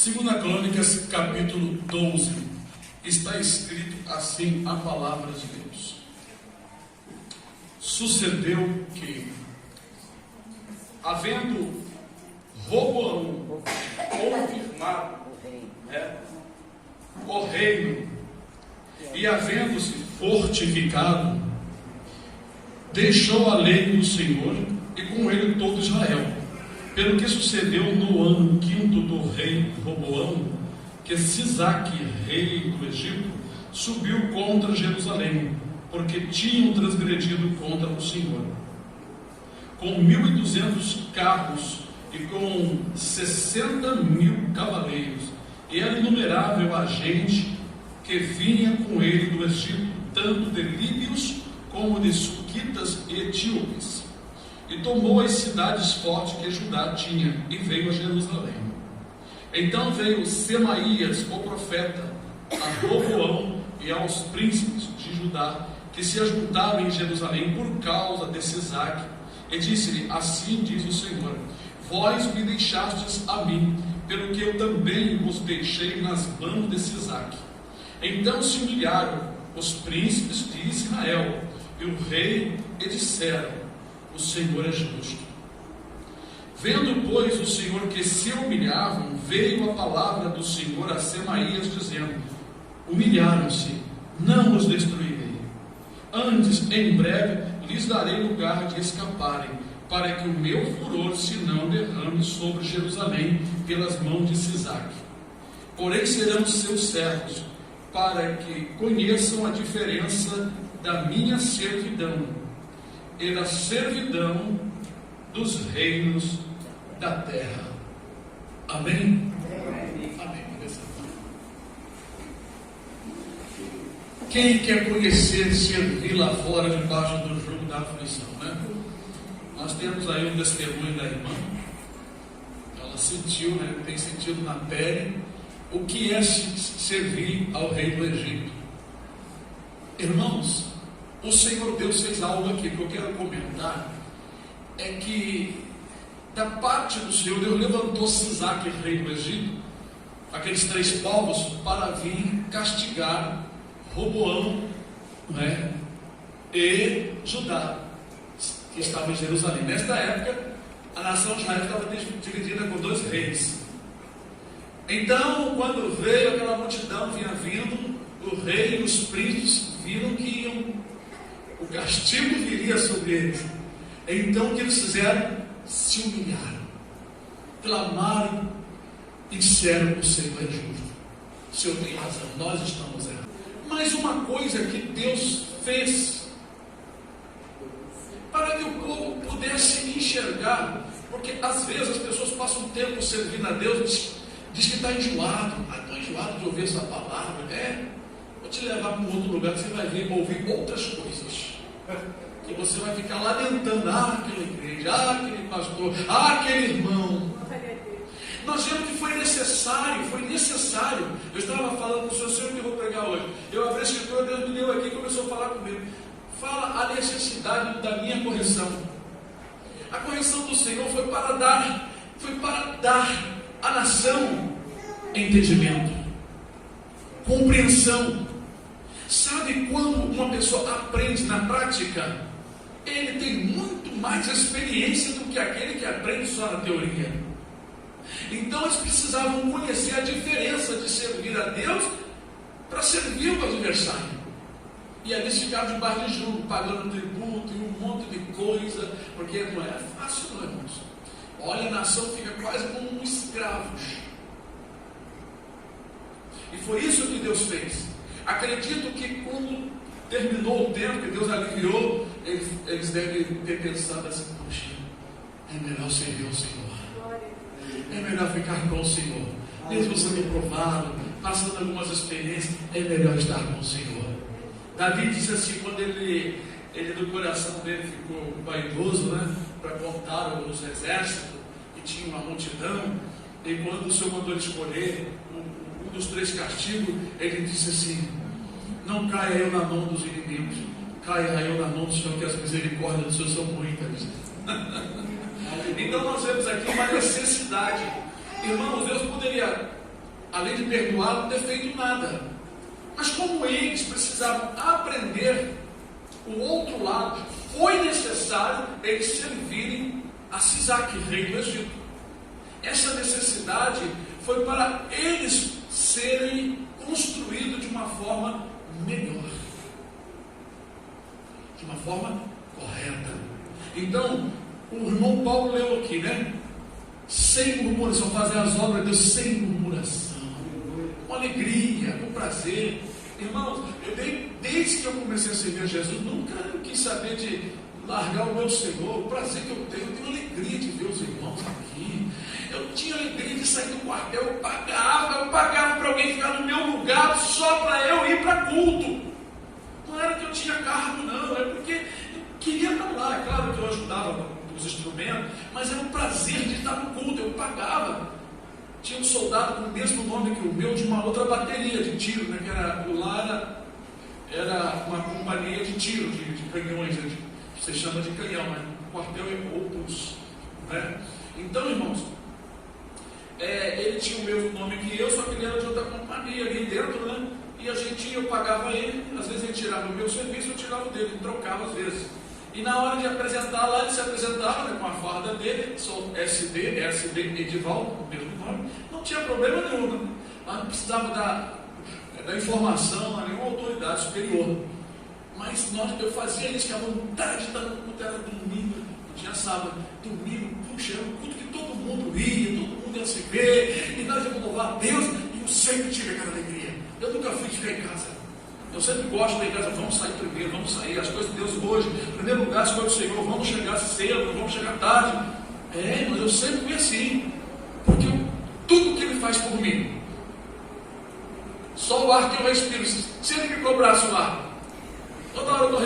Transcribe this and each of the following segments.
Segunda Crônicas, capítulo 12, está escrito assim a palavra de Deus. Sucedeu que, havendo Roboão confirmado o reino e havendo-se fortificado, deixou a lei do Senhor e com ele todo Israel. Pelo que sucedeu no ano 5º do rei Roboão, que Sisaque, rei do Egito, subiu contra Jerusalém, porque tinham transgredido contra o Senhor. Com 1.200 carros e com 60.000 cavaleiros, e era inumerável a gente que vinha com ele do Egito, tanto de líbios como de suquitas e etíopes. E tomou as cidades fortes que Judá tinha, e veio a Jerusalém. Então veio Semaías, o profeta, a Roboão e aos príncipes de Judá, que se ajuntaram em Jerusalém por causa de Sisaque, e disse-lhe: assim diz o Senhor, vós me deixastes a mim, pelo que eu também vos deixei nas mãos de Sisaque. Então se humilharam os príncipes de Israel e o rei, e disseram: o Senhor é justo. Vendo, pois, o Senhor que se humilhavam, veio a palavra do Senhor a Semaías, dizendo: humilharam-se, não os destruirei. Antes, em breve, lhes darei lugar de escaparem, para que o meu furor se não derrame sobre Jerusalém pelas mãos de Sisaque. Porém serão seus servos, para que conheçam a diferença da minha servidão e da servidão dos reinos da terra. Amém? Amém. Quem quer conhecer, servir lá fora, debaixo do jugo da aflição, né? Nós temos aí um testemunho da irmã. Ela sentiu, né? Tem sentido na pele o que é servir ao rei do Egito. Irmãos, o Senhor Deus fez algo aqui que eu quero comentar. É que da parte do Senhor, Deus levantou Sisaque, rei do Egito, aqueles 3 povos, para vir castigar Roboão, né, e Judá, que estava em Jerusalém. Nesta época, a nação de Israel estava dividida com 2 reis. Então, quando veio aquela multidão, vinha vindo, o rei e os príncipes viram que o castigo viria sobre eles. Então o que eles fizeram? Se humilharam, clamaram e disseram: o Senhor é justo, o Senhor tem razão, nós estamos errados. Mas uma coisa que Deus fez para que o povo pudesse enxergar, porque às vezes as pessoas passam tempo servindo a Deus, diz que está enjoado. Estou enjoado de ouvir essa palavra. Vou te levar para um outro lugar que você vai ouvir outras coisas, que você vai ficar lamentando: aquela igreja, aquele pastor, aquele irmão. Nós vemos que foi necessário. Eu estava falando com o Senhor que eu vou pregar hoje. Eu abri a escritura, Deus me deu aqui e começou a falar comigo. Fala a necessidade da minha correção. A correção do Senhor foi para dar à nação entendimento, compreensão. Sabe quando uma pessoa aprende na prática, ele tem muito mais experiência do que aquele que aprende só na teoria. Então eles precisavam conhecer a diferença de servir a Deus para servir o adversário. E aí eles ficavam debaixo de jugo, pagando tributo e um monte de coisa, porque não era fácil, não, irmãos. Olha, a nação fica quase como escravos. E foi isso que Deus fez. Acredito que quando terminou o tempo, que Deus aliviou, eles devem ter pensado assim: poxa, é melhor servir ao Senhor, é melhor ficar com o Senhor, mesmo sendo provado, passando algumas experiências, é melhor estar com o Senhor. Davi disse assim, quando ele do coração dele ficou vaidoso, né, para contar os exércitos, que tinha uma multidão, e quando o Senhor mandou ele escolher um dos 3 castigos, ele disse assim: não caia eu na mão dos inimigos, caia eu na mão do Senhor, que as misericórdias do Senhor são muitas. Então nós vemos aqui uma necessidade. Irmãos, Deus poderia além de perdoar, não ter feito nada. Mas como eles precisavam aprender o outro lado, foi necessário eles servirem a Sisaque, rei do Egito. Essa necessidade foi para eles serem construídos de uma forma melhor, de uma forma correta. Então, o irmão Paulo leu aqui, né? Sem murmuração, fazer as obras de Deus sem murmuração, com alegria, com prazer. Irmãos, desde que eu comecei a servir a Jesus, nunca quis saber de largar o meu Senhor. O prazer que eu tenho alegria de ver os irmãos aqui. Eu tinha alegria de sair do quartel, eu pagava para alguém ficar no meu lugar só para eu ir para culto. Não era que eu tinha cargo, não, é porque eu queria estar lá. É claro que eu ajudava os instrumentos, mas era um prazer de estar no culto, eu pagava. Tinha um soldado com o mesmo nome que o meu, de uma outra bateria de tiro, né, que era, o Lara era uma companhia de tiro, de canhões, né, você chama de canhão, mas o quartel é Opus, né? Então, irmãos, ele tinha o mesmo nome que eu, só que ele era de outra companhia ali dentro, né? E eu pagava ele, às vezes ele tirava o meu serviço, eu tirava o dele, trocava às vezes. E na hora de apresentar lá, ele se apresentava, né, com a farda dele, sou SD Edivaldo, o mesmo nome, não tinha problema nenhum, né? Mas não precisava da informação a nenhuma autoridade superior. Mas eu fazia isso, que a vontade de estar no culto era domingo, não tinha sábado, domingo, puxa, era um culto que todo mundo ia, todo mundo ia se ver, e nós íamos louvar a Deus, e eu sempre tive aquela alegria. Eu nunca fui de ficar em casa. Eu sempre gosto de ir em casa, vamos sair primeiro, vamos sair, as coisas de Deus hoje, em primeiro lugar, as coisas do Senhor, vamos chegar cedo, vamos chegar tarde. Mas eu sempre fui assim, porque tudo que Ele faz por mim, só o ar que eu respiro, se Ele me cobrasse o ar, toda hora eu estou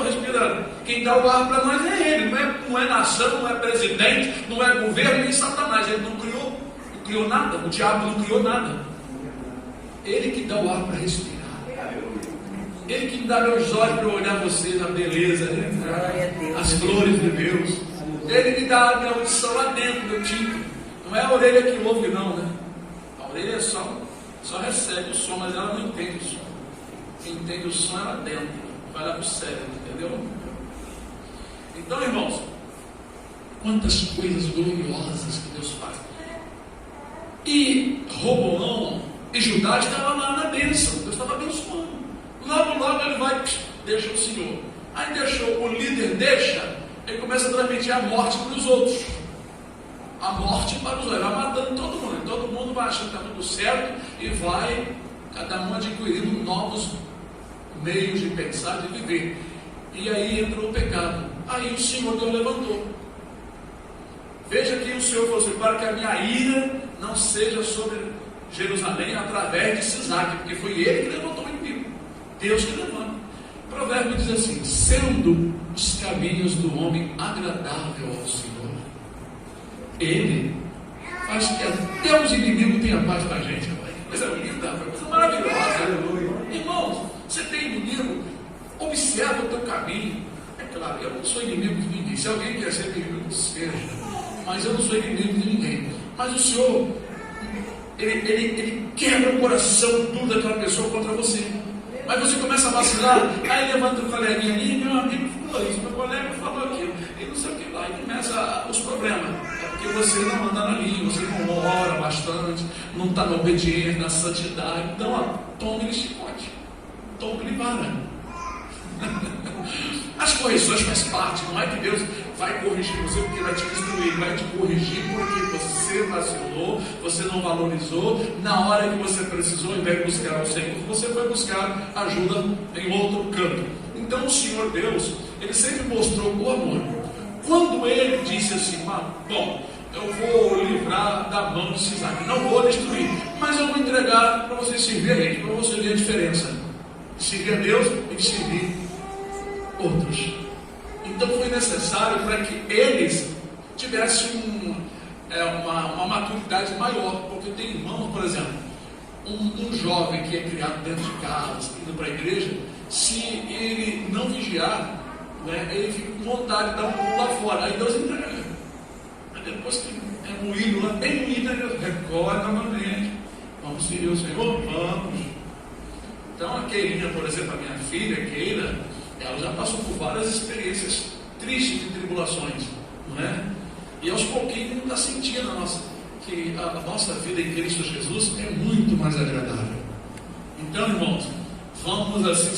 respirando, quem dá o ar para nós é Ele, não é nação, não é presidente, não é governo, nem Satanás. Ele não criou nada, o diabo não criou nada. Ele que dá o ar para respirar. Ele que me dá meus olhos para olhar você na beleza, né? As flores de Deus. Ele me dá a minha audição lá dentro, meu tipo. Não é a orelha que ouve, não, né? A orelha só recebe o som, mas ela não entende o som. Quem entende o som é lá dentro. Vai lá para o cérebro, entendeu? Então, irmãos, quantas coisas gloriosas que Deus faz. E Roboão e Judá estavam lá na bênção, Deus estava abençoando. Logo ele vai, deixa o Senhor. Aí deixou, o líder deixa, ele começa a transmitir a morte para os outros. A morte para os outros, vai matando todo mundo vai achando que está tudo certo e vai, cada um adquirindo novos meios de pensar, de viver. E aí entrou o pecado. Aí o Senhor Deus levantou. Veja que o Senhor falou assim: para que a minha ira não seja sobre Jerusalém através de Sisaque, porque foi ele que levantou o inimigo. Deus que levanta. O provérbio diz assim: sendo os caminhos do homem agradável ao Senhor, Ele faz que até os inimigos tenham paz com a gente. Coisa linda, coisa maravilhosa. Irmãos, você tem inimigo, observa o teu caminho. É claro, eu não sou inimigo de ninguém. Se alguém quer ser inimigo, seja. Mas eu não sou inimigo de ninguém. Mas o Senhor, Ele quebra o coração duro daquela pessoa contra você. Mas você começa a vacilar, aí levanta o coleguinha ali, meu amigo falou isso, meu colega falou aquilo, e não sei o que lá, e começa os problemas. É porque você não anda na linha, você não ora bastante, não está na obediência, na santidade. Então, tome-lhe chicote, tome-lhe vara. As correções fazem parte, não é que Deus vai corrigir você porque vai te destruir, Ele vai te corrigir porque você vacilou, você não valorizou, na hora que você precisou, ao invés de buscar o Senhor, você foi buscar ajuda em outro canto. Então o Senhor Deus, Ele sempre mostrou o amor. Quando Ele disse assim: bom, eu vou livrar da mão de Sisaque, não vou destruir, mas eu vou entregar para você servir a Ele, para você ver a diferença de servir a Deus e de servir outros. Então foi necessário para que eles tivessem uma maturidade maior, porque tem irmãos, por exemplo, um jovem que é criado dentro de casa, indo para a igreja, se ele não vigiar, né, ele fica com vontade de dar um pulo lá fora, aí Deus entrega. Mas depois que moído lá, bem moído, recorda novamente. Vamos seguir o Senhor? Vamos. Então a Keirinha, por exemplo, a minha filha, Keira, ela já passou por várias experiências tristes de tribulações, não é? E aos pouquinhos está sentindo que a nossa vida em Cristo Jesus é muito mais agradável. Então, irmãos, vamos assim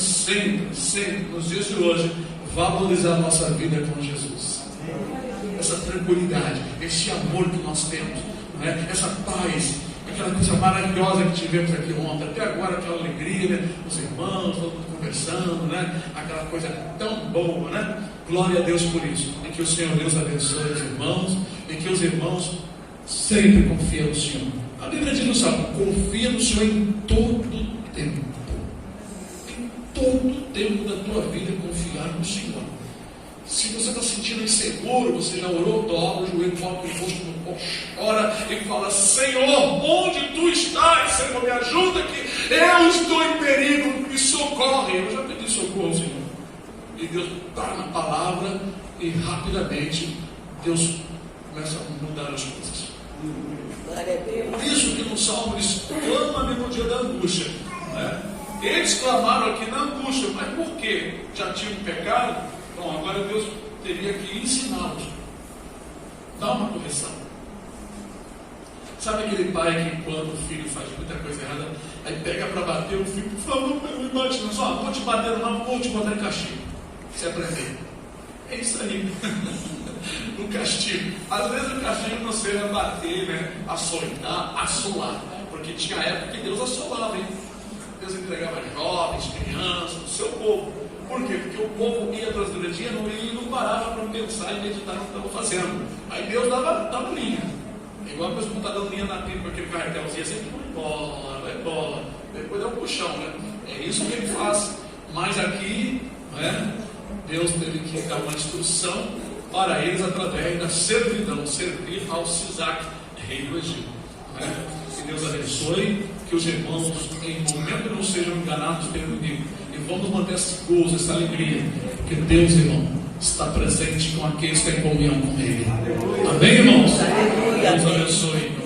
sempre, nos dias de hoje, valorizar a nossa vida com Jesus. Essa tranquilidade, esse amor que nós temos, não é? Essa paz, aquela coisa maravilhosa que tivemos aqui ontem, até agora aquela alegria, né? Os irmãos, todo mundo conversando, né? Aquela coisa tão boa, né? Glória a Deus por isso. E que o Senhor Deus abençoe os irmãos, e que os irmãos sempre confiem no Senhor. A Bíblia diz no Salmo: confia no Senhor em todo o tempo. Em todo o tempo da tua vida, confiar no Senhor. Se você está sentindo inseguro, você já orou, dobra o joelho, coloca o rosto no pó, ora e fala: Senhor, onde tu estás? Senhor, me ajuda que eu estou em perigo, me socorre. Eu já pedi socorro ao Senhor. E Deus está na palavra e rapidamente Deus começa a mudar as coisas. Por isso que no Salmo diz: clama-me no dia da angústia, né? Eles clamaram aqui na angústia, mas por quê? Já tinham pecado? Bom, agora Deus teria que ensiná-los, dar uma correção. Sabe aquele pai que, quando o filho faz muita coisa errada, aí pega para bater o filho e fala: não me bate não, só vou te bater não, vou te botar em castigo, você aprender. É isso aí. No castigo. Às vezes o castigo não seria bater, né? Açoitar, assolar. Porque tinha época que Deus assolava, hein? Deus entregava jovens, crianças, o seu povo. Por quê? Porque o povo ia atrás do dia e não parava para pensar e meditar no que estava fazendo. Aí Deus dava linha. Igual a pessoa que está dando linha na pipa, porque ele carretelzinho sempre vai embora. Depois é um puxão, né? É isso que ele faz. Mas aqui, né? Deus teve que dar uma instrução para eles através da servidão, servir ao Sisaque, rei do Egito. Né? Que Deus abençoe, que os irmãos em momento não sejam enganados pelo inimigo. E vamos manter esse gozo, essa alegria, porque Deus, irmão, está presente com aqueles que têm comunhão com Ele. Amém, irmãos? Deus abençoe.